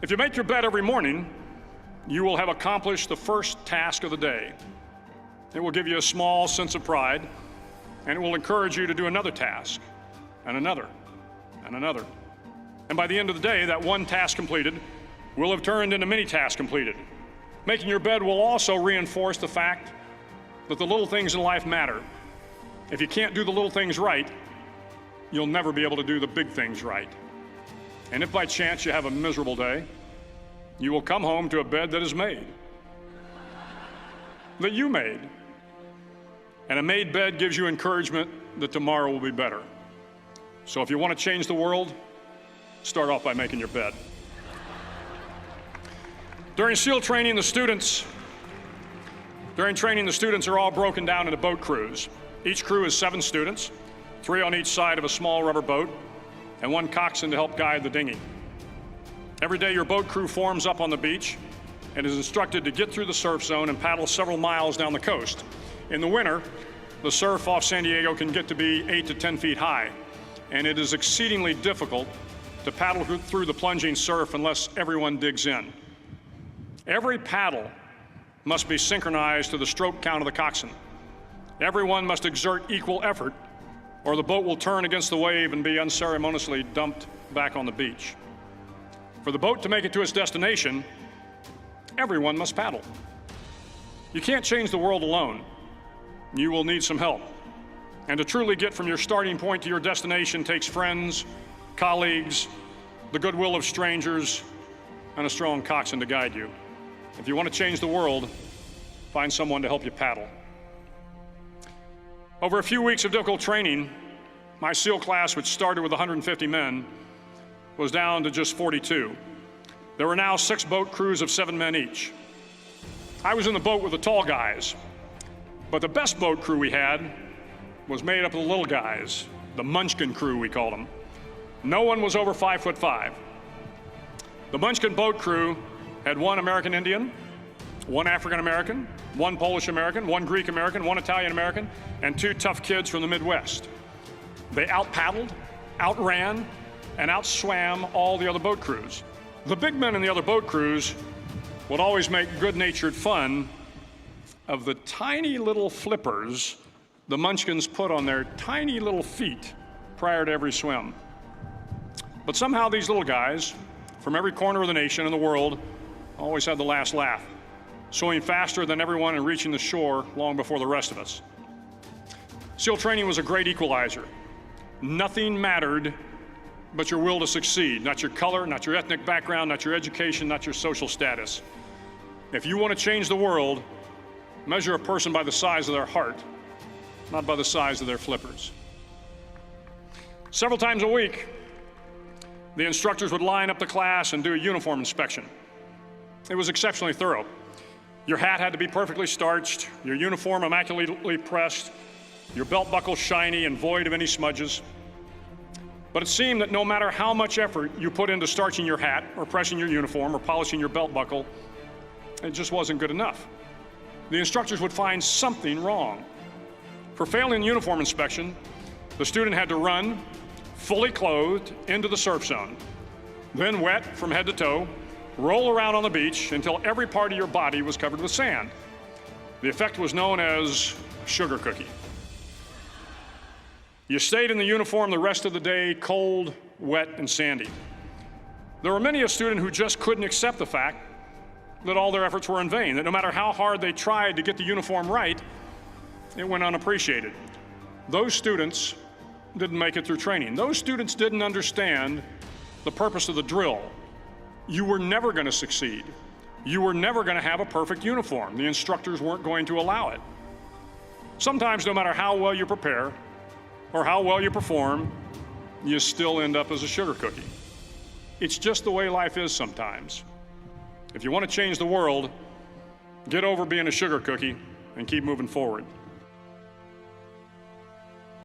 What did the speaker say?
If you make your bed every morning, you will have accomplished the first task of the day. It will give you a small sense of pride, and it will encourage you to do another task, and another, and another. And by the end of the day, that one task completed will have turned into many tasks completed. Making your bed will also reinforce the fact that the little things in life matter. If you can't do the little things right, you'll never be able to do the big things right. And if by chance you have a miserable day, you will come home to a bed that is made, that you made. And a made bed gives you encouragement that tomorrow will be better. So if you want to change the world, start off by making your bed. During SEAL training, the students are all broken down into boat crews. Each crew is 7 students, 3 on each side of a small rubber boat, and 1 coxswain to help guide the dinghy. Every day, your boat crew forms up on the beach and is instructed to get through the surf zone and paddle several miles down the coast. In the winter, the surf off San Diego can get to be 8 to 10 feet high, and it is exceedingly difficult to paddle through the plunging surf unless everyone digs in. Every paddle must be synchronized to the stroke count of the coxswain. Everyone must exert equal effort, or the boat will turn against the wave and be unceremoniously dumped back on the beach. For the boat to make it to its destination, everyone must paddle. You can't change the world alone. You will need some help. And to truly get from your starting point to your destination takes friends, colleagues, the goodwill of strangers, and a strong coxswain to guide you. If you want to change the world, find someone to help you paddle. Over a few weeks of difficult training, my SEAL class, which started with 150 men, was down to just 42. There were now 6 boat crews of 7 men each. I was in the boat with the tall guys, but the best boat crew we had was made up of the little guys, the Munchkin crew, we called them. No one was over 5'5". The Munchkin boat crew had 1 American Indian, 1 African American, 1 Polish American, 1 Greek American, 1 Italian American, and 2 tough kids from the Midwest. They out-paddled, outran, and outswam all the other boat crews. The big men in the other boat crews would always make good-natured fun of the tiny little flippers the Munchkins put on their tiny little feet prior to every swim. But somehow these little guys from every corner of the nation and the world always had the last laugh, swimming faster than everyone and reaching the shore long before the rest of us. SEAL training was a great equalizer. Nothing mattered but your will to succeed, not your color, not your ethnic background, not your education, not your social status. If you want to change the world, measure a person by the size of their heart, not by the size of their flippers. Several times a week, the instructors would line up the class and do a uniform inspection. It was exceptionally thorough. Your hat had to be perfectly starched, your uniform immaculately pressed, your belt buckle shiny and void of any smudges. But it seemed that no matter how much effort you put into starching your hat or pressing your uniform or polishing your belt buckle, it just wasn't good enough. The instructors would find something wrong. For failing the uniform inspection, the student had to run, fully clothed, into the surf zone, then wet from head to toe, roll around on the beach until every part of your body was covered with sand. The effect was known as sugar cookie. You stayed in the uniform the rest of the day, cold, wet, and sandy. There were many a student who just couldn't accept the fact that all their efforts were in vain, that no matter how hard they tried to get the uniform right, it went unappreciated. Those students didn't make it through training. Those students didn't understand the purpose of the drill. You were never going to succeed. You were never going to have a perfect uniform. The instructors weren't going to allow it. Sometimes, no matter how well you prepare or how well you perform, you still end up as a sugar cookie. It's just the way life is sometimes. If you want to change the world, get over being a sugar cookie and keep moving forward.